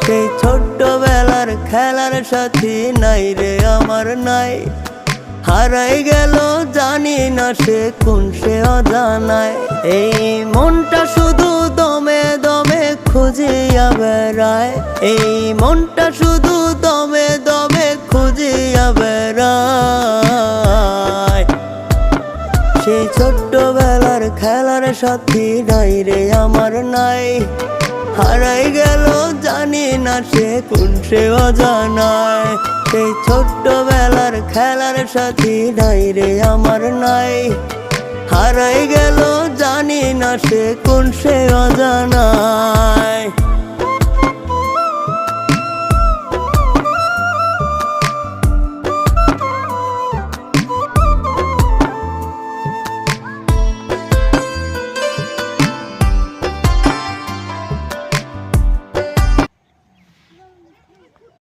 সেই ছোট্টবেলার খেলার সাথী নাই রে আমার নাই, হারাই গেল জানি না সে কোন সে অজানায়। এই মনটা শুধু দমে দমে খুঁজিয়া বেড়ায়, এই মনটা শুধু দমে দমে খুঁজিয়া বেড়ায়। সেই ছোট্টবেলার খেলার সাথী নাই রে আমার নাই, হারাই গেল জানি না সে কোন সে অজানায়। সেই ছোট্টবেলার খেলার সাথী নাই রে আমার নাই, হারাই গেল জানি না সে কোন সে অজানায়।